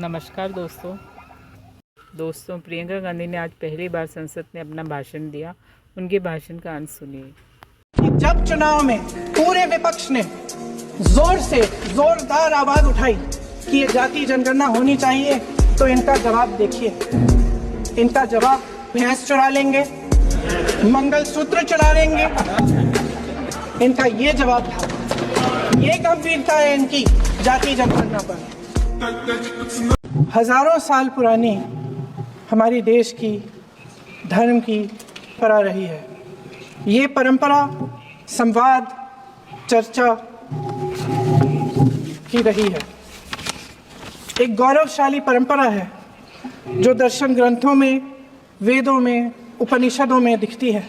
नमस्कार दोस्तों प्रियंका गांधी ने आज पहली बार संसद में अपना भाषण दिया। उनके भाषण का अंत सुनिए। जब चुनाव में पूरे विपक्ष ने जोरदार आवाज उठाई कि ये जाति जनगणना होनी चाहिए, तो इनका जवाब देखिए। इनका जवाब भैंस चुरा लेंगे, मंगलसूत्र चुरा लेंगे, इनका ये जवाब था। ये गंभीरता है इनकी जाति जनगणना पर। हजारों साल पुरानी हमारी देश की धर्म की परंपरा रही है। ये परंपरा संवाद चर्चा की रही है। एक गौरवशाली परंपरा है जो दर्शन ग्रंथों में, वेदों में, उपनिषदों में दिखती है।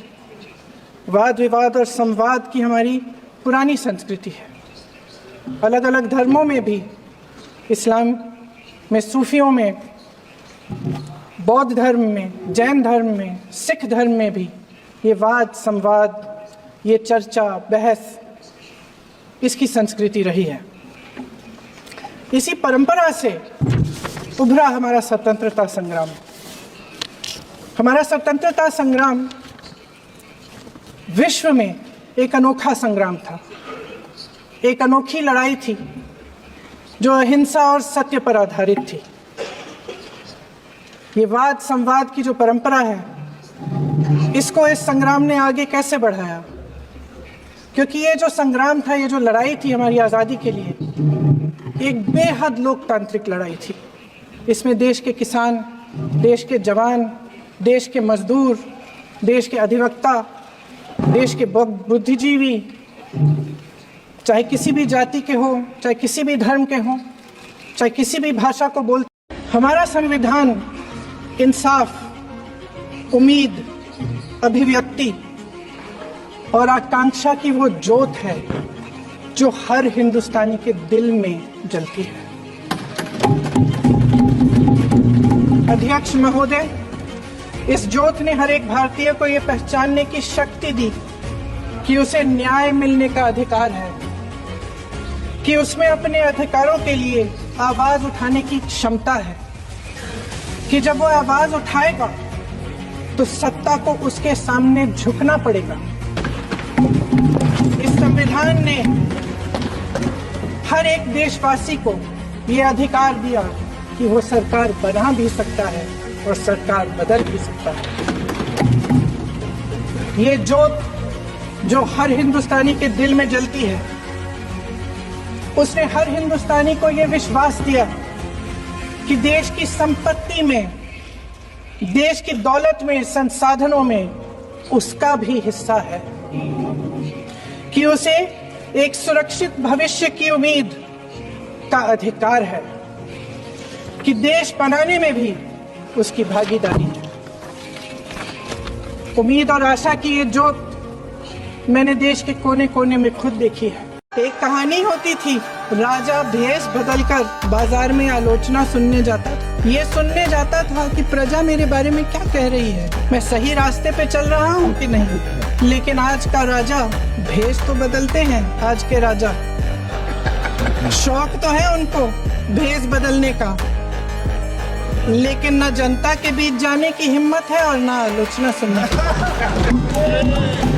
वाद विवाद और संवाद की हमारी पुरानी संस्कृति है। अलग अलग धर्मों में भी, इस्लाम में, सूफियों में, बौद्ध धर्म में, जैन धर्म में, सिख धर्म में भी ये वाद संवाद, ये चर्चा बहस, इसकी संस्कृति रही है। इसी परंपरा से उभरा हमारा स्वतंत्रता संग्राम। हमारा स्वतंत्रता संग्राम विश्व में एक अनोखा संग्राम था, एक अनोखी लड़ाई थी जो अहिंसा और सत्य पर आधारित थी। ये वाद संवाद की जो परंपरा है, इसको इस संग्राम ने आगे कैसे बढ़ाया? क्योंकि ये जो संग्राम था, ये जो लड़ाई थी हमारी आज़ादी के लिए, एक बेहद लोकतांत्रिक लड़ाई थी। इसमें देश के किसान, देश के जवान, देश के मजदूर, देश के अधिवक्ता, देश के बुद्धिजीवी, चाहे किसी भी जाति के हो, चाहे किसी भी धर्म के हो, चाहे किसी भी भाषा को बोलते, हमारा संविधान इंसाफ, उम्मीद, अभिव्यक्ति और आकांक्षा की वो ज्योत है जो हर हिंदुस्तानी के दिल में जलती है। अध्यक्ष महोदय, इस ज्योत ने हर एक भारतीय को ये पहचानने की शक्ति दी कि उसे न्याय मिलने का अधिकार है, कि उसमें अपने अधिकारों के लिए आवाज उठाने की क्षमता है, कि जब वो आवाज उठाएगा तो सत्ता को उसके सामने झुकना पड़ेगा। इस संविधान ने हर एक देशवासी को ये अधिकार दिया कि वो सरकार बना भी सकता है और सरकार बदल भी सकता है। ये ज्योत जो हर हिंदुस्तानी के दिल में जलती है, उसने हर हिंदुस्तानी को ये विश्वास दिया कि देश की संपत्ति में, देश की दौलत में, संसाधनों में उसका भी हिस्सा है, कि उसे एक सुरक्षित भविष्य की उम्मीद का अधिकार है, कि देश बनाने में भी उसकी भागीदारी है। उम्मीद और आशा की ये ज्योत मैंने देश के कोने कोने में खुद देखी है। एक कहानी होती थी, राजा भेष बदलकर बाजार में आलोचना सुनने जाता था। ये सुनने जाता था कि प्रजा मेरे बारे में क्या कह रही है, मैं सही रास्ते पे चल रहा हूँ कि नहीं। लेकिन आज का राजा, भेष तो बदलते हैं आज के राजा, शौक तो है उनको भेष बदलने का, लेकिन न जनता के बीच जाने की हिम्मत है और न आलोचना सुनने की।